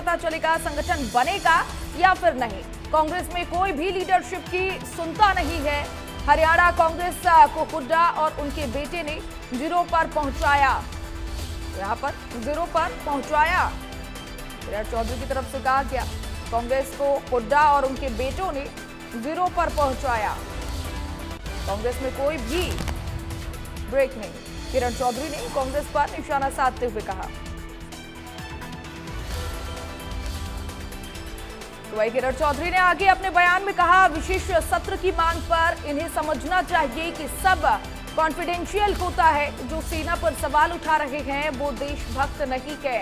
पता चलेगा संगठन बनेगा या फिर नहीं। कांग्रेस में कोई भी लीडरशिप की सुनता नहीं है। हरियाणा कांग्रेस को हुड्डा और उनके बेटे ने जीरो पर पहुंचाया। यहां पर जीरो पर पहुंचाया। किरण चौधरी की तरफ से कहा गया कांग्रेस को हुड्डा और उनके बेटों ने जीरो पर पहुंचाया। कांग्रेस में कोई भी ब्रेक नहीं, किरण चौधरी ने कांग्रेस पर निशाना साधते हुए कहा। तो वही किरण चौधरी ने आगे अपने बयान में कहा, विशेष सत्र की मांग पर इन्हें समझना चाहिए कि सब कॉन्फिडेंशियल होता है। जो सेना पर सवाल उठा रहे हैं वो देशभक्त नहीं है।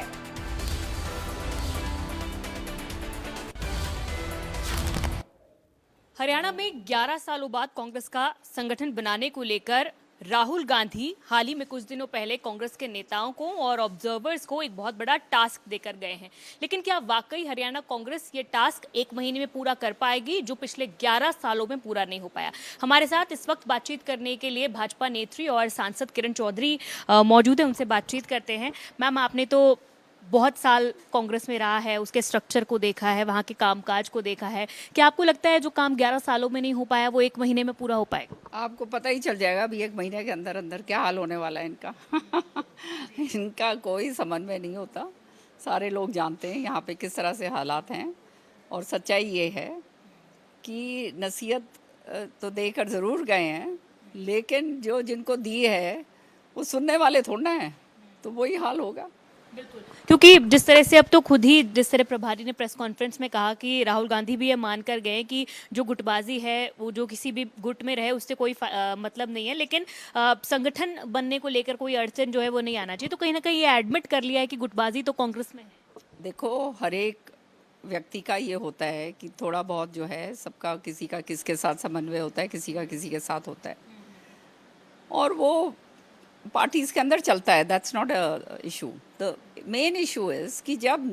हरियाणा में 11 सालों बाद कांग्रेस का संगठन बनाने को लेकर राहुल गांधी हाल ही में कुछ दिनों पहले कांग्रेस के नेताओं को और ऑब्जर्वर्स को एक बहुत बड़ा टास्क देकर गए हैं। लेकिन क्या वाकई हरियाणा कांग्रेस ये टास्क एक महीने में पूरा कर पाएगी, जो पिछले 11 सालों में पूरा नहीं हो पाया? हमारे साथ इस वक्त बातचीत करने के लिए भाजपा नेत्री और सांसद किरण चौधरी मौजूद है। उनसे बातचीत करते हैं। मैम, आपने तो बहुत साल कांग्रेस में रहा है, उसके स्ट्रक्चर को देखा है, वहाँ के कामकाज को देखा है। क्या आपको लगता है जो काम 11 सालों में नहीं हो पाया वो एक महीने में पूरा हो पाएगा? आपको पता ही चल जाएगा अभी एक महीने के अंदर अंदर क्या हाल होने वाला है इनका। इनका कोई समन्वय नहीं होता। सारे लोग जानते हैं यहाँ पे किस तरह से हालात हैं। और सच्चाई ये है कि नसीहत तो देकर ज़रूर गए हैं, लेकिन जो जिनको दी है वो सुनने वाले थोड़ा हैं, तो वही हाल होगा। क्योंकि जिस तरह से अब तो खुद ही जिस तरह प्रभारी ने प्रेस कॉन्फ्रेंस में कहा कि राहुल गांधी भी ये मानकर गए कि जो गुटबाजी है वो जो किसी भी गुट में रहे उससे कोई मतलब नहीं है, लेकिन संगठन बनने को लेकर कोई अड़चन जो है वो नहीं आना चाहिए। तो कहीं ना कहीं ये एडमिट कर लिया है कि गुटबाजी तो कांग्रेस में है। देखो, हर एक व्यक्ति का ये होता है कि थोड़ा बहुत जो है सबका किसी का किसके साथ समन्वय होता है, किसी का किसी के साथ होता है, और वो पार्टीज के अंदर चलता है। That's not a issue. The main issue is कि जब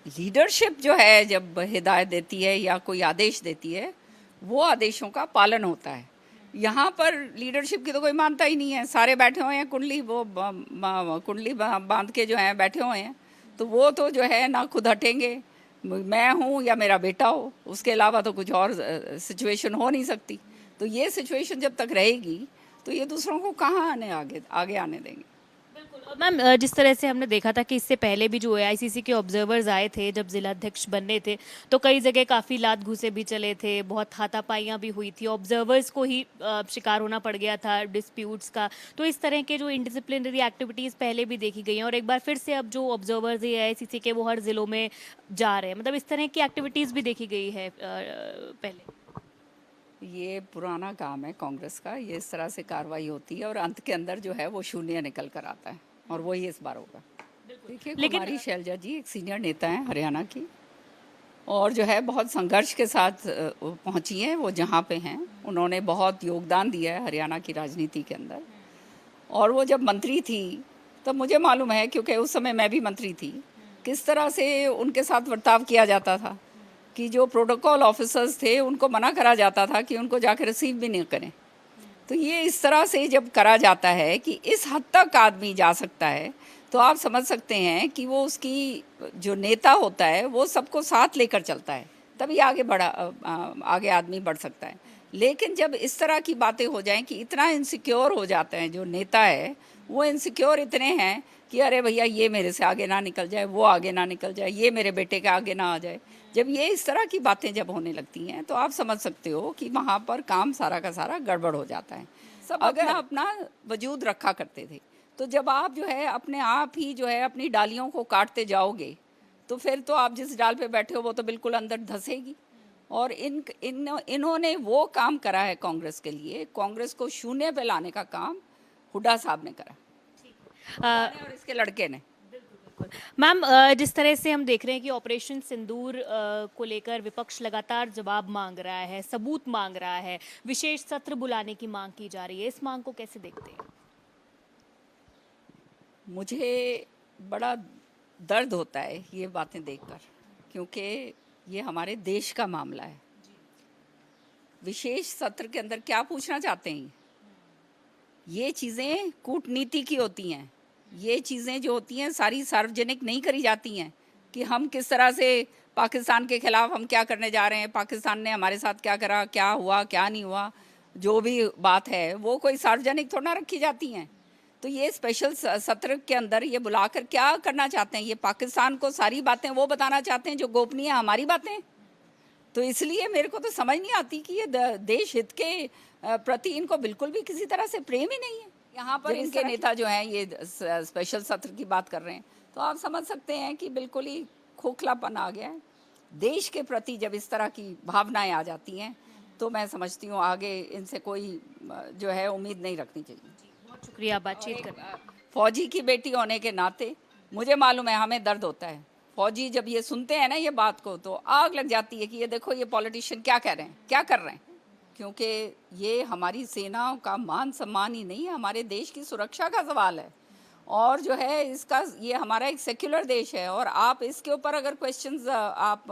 लीडरशिप जो है जब हिदायत देती है या कोई आदेश देती है, वो आदेशों का पालन होता है। यहाँ पर लीडरशिप की तो कोई मानता ही नहीं है। सारे बैठे हुए हैं कुंडली वो कुंडली बांध के जो हैं बैठे हुए हैं, तो वो तो जो है ना खुद हटेंगे, मैं हूँ या मेरा बेटा हो, उसके अलावा तो कुछ और सिचुएशन हो नहीं सकती। तो ये सिचुएशन जब तक रहेगी तो ये दूसरों को कहाँ आगे आने देंगे। बिल्कुल। मैम, जिस तरह से हमने देखा था कि इससे पहले भी जो एआईसीसी के ऑब्जर्वर्स आए थे जब जिला अध्यक्ष बनने थे, तो कई जगह काफ़ी लात घूसे भी चले थे, बहुत हाथापाइयाँ भी हुई थी, ऑब्जर्वर्स को ही शिकार होना पड़ गया था डिस्प्यूट्स का। तो इस तरह के जो इनडिसिप्लिनरी एक्टिविटीज़ पहले भी देखी गई हैं और एक बार फिर से अब जो ऑब्जर्वर्स है एआईसीसी के वो हर जिलों में जा रहे हैं, मतलब इस तरह की एक्टिविटीज़ भी देखी गई है पहले। ये पुराना काम है कांग्रेस का। ये इस तरह से कार्रवाई होती है और अंत के अंदर जो है वो शून्य निकल कर आता है, और वही इस बार होगा। देखिए, कुमारी शैलजा जी एक सीनियर नेता हैं हरियाणा की, और जो है बहुत संघर्ष के साथ पहुंची हैं वो जहां पे हैं। उन्होंने बहुत योगदान दिया है हरियाणा की राजनीति के अंदर। और वो जब मंत्री थी तब मुझे मालूम है, क्योंकि उस समय मैं भी मंत्री थी, किस तरह से उनके साथ बर्ताव किया जाता था कि जो प्रोटोकॉल ऑफिसर्स थे उनको मना करा जाता था कि उनको जाकर रिसीव भी नहीं करें। तो ये इस तरह से जब करा जाता है कि इस हद तक आदमी जा सकता है, तो आप समझ सकते हैं कि वो उसकी जो नेता होता है वो सबको साथ लेकर चलता है, तभी आगे आदमी बढ़ सकता है। लेकिन जब इस तरह की बातें हो जाएं कि इतना इनसिक्योर हो जाते हैं, जो नेता है वो इनसिक्योर इतने हैं कि अरे भैया ये मेरे से आगे ना निकल जाए, वो आगे ना निकल जाए, ये मेरे बेटे के आगे ना आ जाए। जब ये इस तरह की बातें जब होने लगती हैं तो आप समझ सकते हो कि वहाँ पर काम सारा का सारा गड़बड़ हो जाता है। सब अपना वजूद रखा करते थे, तो जब आप जो है अपने आप ही जो है अपनी डालियों को काटते जाओगे, तो फिर तो आप जिस डाल पे बैठे हो वो तो बिल्कुल अंदर धंसेगी। और इन्होंने वो काम करा है कांग्रेस के लिए। कांग्रेस को शून्य पे लाने का काम हुड्डा साहब ने करा और इसके लड़के ने। मैम, जिस तरह से हम देख रहे हैं कि ऑपरेशन सिंदूर को लेकर विपक्ष लगातार जवाब मांग रहा है, सबूत मांग रहा है, विशेष सत्र बुलाने की मांग की जा रही है, इस मांग को कैसे देखते हैं? मुझे बड़ा दर्द होता है ये बातें देखकर, क्योंकि ये हमारे देश का मामला है। विशेष सत्र के अंदर क्या पूछना चाहते हैं? ये चीज़ें कूटनीति की होती हैं। ये चीज़ें जो होती हैं सारी सार्वजनिक नहीं करी जाती हैं। कि हम किस तरह से पाकिस्तान के खिलाफ हम क्या करने जा रहे हैं, पाकिस्तान ने हमारे साथ क्या करा, क्या हुआ क्या नहीं हुआ, जो भी बात है वो कोई सार्वजनिक थोड़ा ना रखी जाती हैं। तो ये स्पेशल सत्र के अंदर ये बुलाकर क्या करना चाहते हैं, ये पाकिस्तान को सारी बातें वो बताना चाहते हैं जो गोपनीय हमारी बातें। तो इसलिए मेरे को तो समझ नहीं आती कि ये देश हित के प्रति इनको बिल्कुल भी किसी तरह से प्रेम ही नहीं है। यहाँ पर इनके नेता जो हैं ये स्पेशल सत्र की बात कर रहे हैं, तो आप समझ सकते हैं कि बिल्कुल ही खोखलापन आ गया है। देश के प्रति जब इस तरह की भावनाएं आ जाती हैं तो मैं समझती हूँ आगे इनसे कोई जो है उम्मीद नहीं रखनी चाहिए। बहुत शुक्रिया बातचीत करने। फौजी की बेटी होने के नाते मुझे मालूम है हमें दर्द होता है। फौजी जब ये सुनते हैं ना ये बात को तो आग लग जाती है कि ये देखो ये पॉलिटिशियन क्या कह रहे हैं, क्या कर रहे हैं, क्योंकि ये हमारी सेनाओं का मान सम्मान ही नहीं है, हमारे देश की सुरक्षा का सवाल है। और जो है इसका ये हमारा एक सेक्युलर देश है और आप इसके ऊपर अगर क्वेश्चंस आप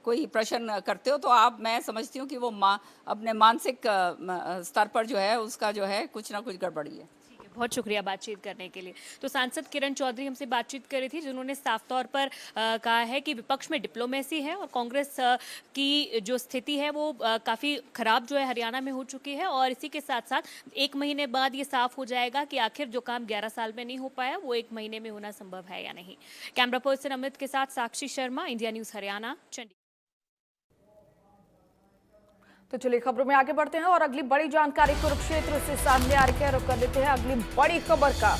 कोई प्रश्न करते हो तो आप, मैं समझती हूँ कि वो अपने मानसिक स्तर पर जो है उसका जो है कुछ ना कुछ गड़बड़ी है। बहुत शुक्रिया बातचीत करने के लिए। तो सांसद किरण चौधरी हमसे बातचीत कर रही थी, जिन्होंने साफ तौर पर कहा है कि विपक्ष में डिप्लोमेसी है और कांग्रेस की जो स्थिति है वो काफ़ी खराब जो है हरियाणा में हो चुकी है। और इसी के साथ साथ 1 महीने बाद ये साफ हो जाएगा कि आखिर जो काम 11 साल में नहीं हो पाया वो 1 महीने में होना संभव है या नहीं। कैमरा पर्सन अमित के साथ साक्षी शर्मा, इंडिया न्यूज़ हरियाणा, चंडीगढ़। तो चलिए खबरों में आगे बढ़ते हैं और अगली बड़ी जानकारी कुरुक्षेत्र से सामने आ रही है। रुक कर देते हैं अगली बड़ी खबर का।